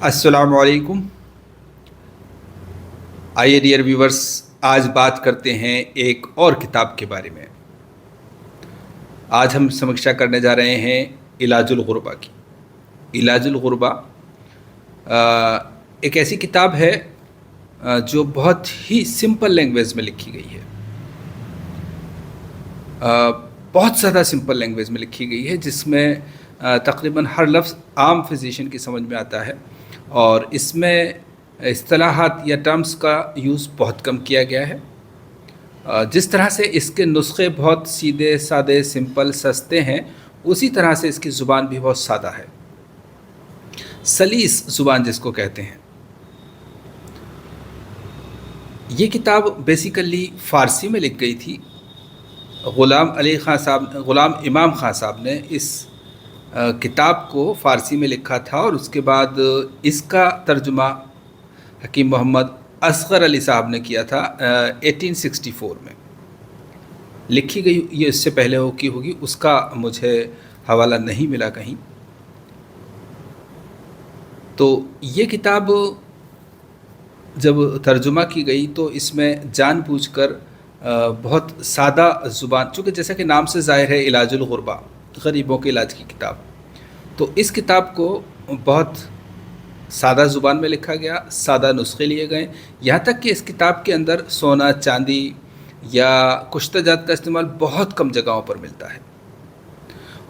अस्सलाम वालेकुम। आइए डियर व्यूवर्स, आज बात करते हैं एक और किताब के बारे में। आज हम समीक्षा करने जा रहे हैं इलाजुल गुरबा की। इलाजुल गुरबा एक ऐसी किताब है जो बहुत ही सिंपल लैंग्वेज में लिखी गई है। बहुत ज़्यादा सिंपल लैंग्वेज में लिखी गई है, जिसमें तकरीबन हर लफ्ज़ आम फिजिशियन की समझ में आता है, और इसमें इस्तिलाहात या टर्म्स का यूज़ बहुत कम किया गया है। जिस तरह से इसके नुस्खे बहुत सीधे सादे सिंपल सस्ते हैं, उसी तरह से इसकी ज़ुबान भी बहुत सादा है, सलीस ज़ुबान जिसको कहते हैं। ये किताब बेसिकली फ़ारसी में लिख गई थी। ग़ुलाम इमाम ख़ान साहब ने इस किताब को फ़ारसी में लिखा था, और उसके बाद इसका तर्जुमा हकीम मोहम्मद असग़र अली साहब ने किया था 1864 में। लिखी गई ये इससे पहले होगी, उसका मुझे हवाला नहीं मिला कहीं। तो ये किताब जब तर्जुमा की गई तो इसमें जानबूझकर बहुत सादा ज़ुबान, चूँकि जैसा कि नाम से ज़ाहिर है इलाजुल गुरबा, गरीबों के इलाज की किताब, तो इस किताब को बहुत सादा ज़ुबान में लिखा गया, सादा नुस्खे लिए गए। यहाँ तक कि इस किताब के अंदर सोना चांदी या कुश्तजात का इस्तेमाल बहुत कम जगहों पर मिलता है।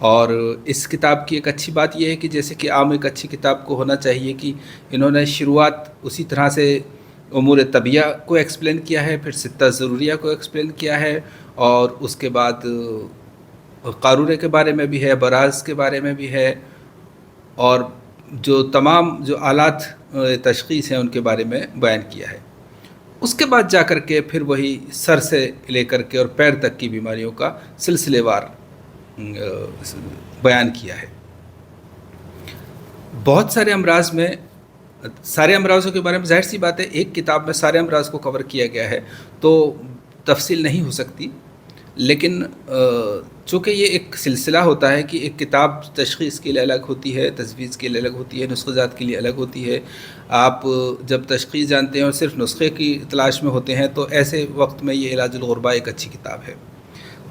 और इस किताब की एक अच्छी बात यह है कि जैसे कि आम एक अच्छी किताब को होना चाहिए कि इन्होंने शुरुआत उसी तरह से उमूर तबिया को एक्सप्लेन किया है, फिर सित्ता ज़रूरिया को एक्सप्लेन किया है, और उसके बाद क़ारूरे के बारे में भी है, बराज़ के बारे में भी है, और जो तमाम जो आलात तशख़ीस हैं उनके बारे में बयान किया है। उसके बाद जा कर के फिर वही सर से लेकर के और पैर तक की बीमारियों का सिलसिलेवार बयान किया है। बहुत सारे अमराज में, सारे अमराज़ों के बारे में ज़ाहिर सी बात है एक किताब में सारे अमराज को कवर किया गया है तो तफसील नहीं हो सकती, लेकिन चूँकि ये एक सिलसिला होता है कि एक किताब तशख़ीस के लिए अलग होती है, तजवीज़ के लिए अलग होती है, नुस्ख़ात के लिए अलग होती है। आप जब तशख़ीस जानते हैं और सिर्फ नुस्खे की तलाश में होते हैं, तो ऐसे वक्त में ये इलाजुल गुरबा एक अच्छी किताब है।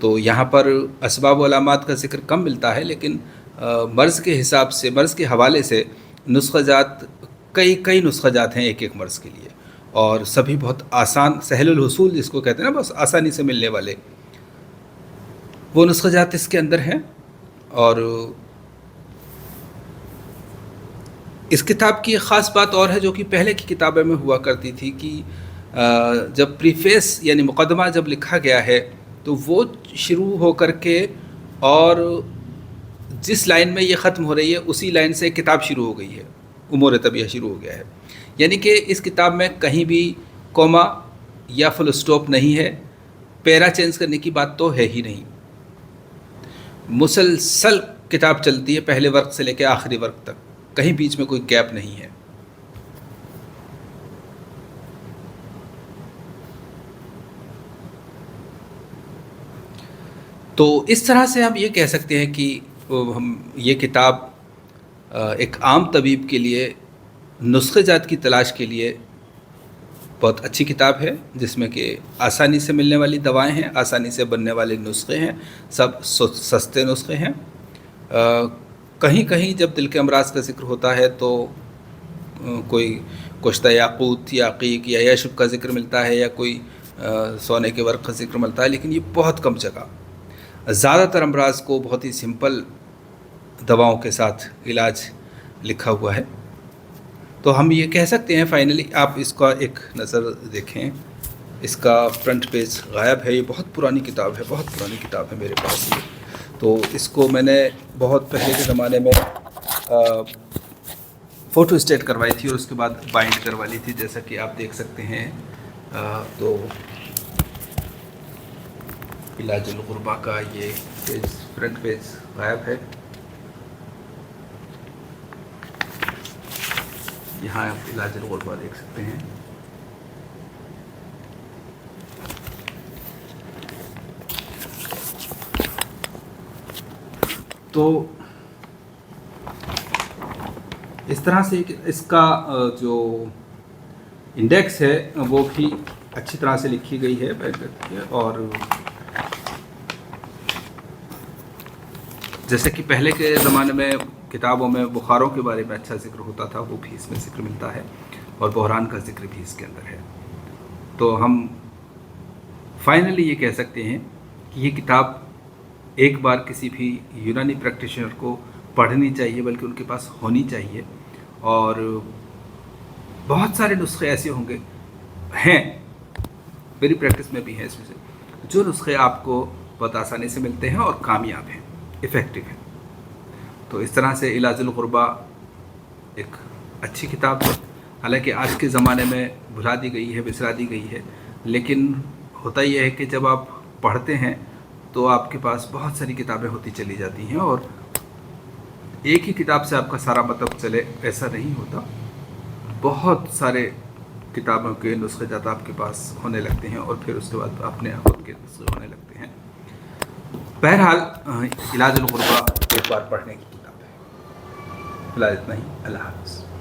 तो यहाँ पर असबाब व अलामात का ज़िक्र कम मिलता है, लेकिन मर्ज़ के हिसाब से, मर्ज़ के हवाले से नुस्ख़ात कई नुस्ख़ात हैं एक एक मर्ज़ के लिए, और सभी बहुत आसान, सहलुल हुसूल जिसको कहते हैं ना, बस आसानी से मिलने वाले वो नुस्ख़ात इसके अंदर हैं। और इस किताब की एक ख़ास बात और है जो कि पहले की किताबों में हुआ करती थी कि जब प्रीफेस यानी मुक़दमा जब लिखा गया है तो वो शुरू हो कर के, और जिस लाइन में ये ख़त्म हो रही है उसी लाइन से किताब शुरू हो गई है, उमूर तबिया शुरू हो गया है। यानी कि इस किताब में कहीं भी कोमा या फुल स्टॉप नहीं है, पैरा चेंज करने की बात तो है ही नहीं। मुसलसल किताब चलती है पहले वर्ग से लेकर आखिरी वर्ग तक, कहीं बीच में कोई गैप नहीं है। तो इस तरह से हम ये कह सकते हैं कि हम ये किताब एक आम तबीब के लिए नुस्ख़ात की तलाश के लिए बहुत अच्छी किताब है, जिसमें कि आसानी से मिलने वाली दवाएं हैं, आसानी से बनने वाले नुस्खे हैं, सब सस्ते नुस्खे हैं। कहीं कहीं जब दिल के अमराज का ज़िक्र होता है तो कोई कुश्ता याक़ूत या अक़ीक़ या यशब का ज़िक्र मिलता है, या कोई सोने के वर्क़ का ज़िक्र मिलता है, लेकिन ये बहुत कम जगह। ज़्यादातर अमराज को बहुत ही सिंपल दवाओं के साथ इलाज लिखा हुआ है। तो हम ये कह सकते हैं फाइनली, आप इसका एक नज़र देखें, इसका फ्रंट पेज गायब है। ये बहुत पुरानी किताब है, बहुत पुरानी किताब है मेरे पास ये। तो इसको मैंने बहुत पहले के ज़माने में फ़ोटो स्टेट करवाई थी और उसके बाद बाइंड करवा ली थी, जैसा कि आप देख सकते हैं। तो इलाजुल गुरबा का ये पेज, फ्रंट पेज गायब है। यहाँ आप इलाजुल गुरबा देख सकते हैं। तो इस तरह से इसका जो इंडेक्स है वो भी अच्छी तरह से लिखी गई है और जैसे कि पहले के ज़माने में किताबों में बुखारों के बारे में अच्छा जिक्र होता था, वो भी इसमें जिक्र मिलता है और बहरान का जिक्र भी इसके अंदर है। तो हम फाइनली ये कह सकते हैं कि ये किताब एक बार किसी भी यूनानी प्रैक्टिशनर को पढ़नी चाहिए, बल्कि उनके पास होनी चाहिए। और बहुत सारे नुस्खे ऐसे होंगे हैं, मेरी प्रैक्टिस में भी हैं इसमें से, जो नुस्खे आपको बहुत आसानी से मिलते हैं और कामयाब हैं, इफ़ेक्टिव हैं। तो इस तरह से इलाजुल गुरबा एक अच्छी किताब है, हालांकि आज के ज़माने में भुला दी गई है, बिसरा दी गई है, लेकिन होता यह है कि जब आप पढ़ते हैं तो आपके पास बहुत सारी किताबें होती चली जाती हैं और एक ही किताब से आपका सारा मतलब चले ऐसा नहीं होता। बहुत सारे किताबों के नुस्खे जाता आपके पास होने लगते हैं और फिर उसके बाद अपने खुद के नुस्खे होने लगते हैं। बहरहाल इलाजुल गुरबा एक बार पढ़ने की किताब है। फिलहाल इतना ही। अल्लाह हाफ़िज़।